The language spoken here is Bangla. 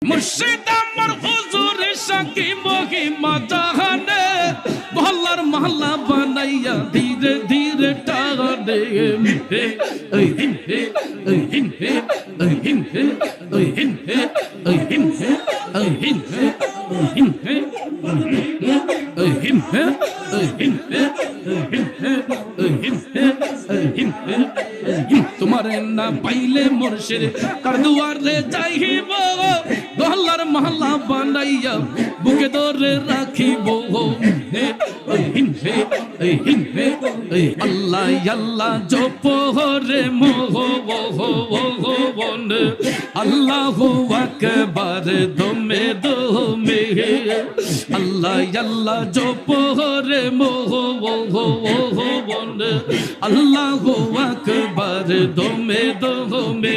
মুর্শিদ আমার হুজুর সাকি মহিমা জাহানে মহল্লার মহল্লা বানাইয়া ধীরে ধীরে টানে হে ওই হিম হে ওই হিম হে ওই হিম হে ওই হিম হে ওই হিম হে ওই হিম হে ওই হিম হে ওই হিম হে ওই হিম হে ওই হিম হে ওই হিম হে ওই হিম হে তোমার না পাইলে মুর্শিদ কার দুয়ারে যাইব মহল্লার মহল্লা বানাইয়া বুকে ধরে রাখিব হে ওই হিম হে ওই হিম হে ওই আল্লাহ আল্লাহ জপ রে মোহ বন আল্লাহু আকবার দমে দমে আল্লাহ আল্লাহ জপ রে মোহ বন আল্লাহু আকবার দমে দমে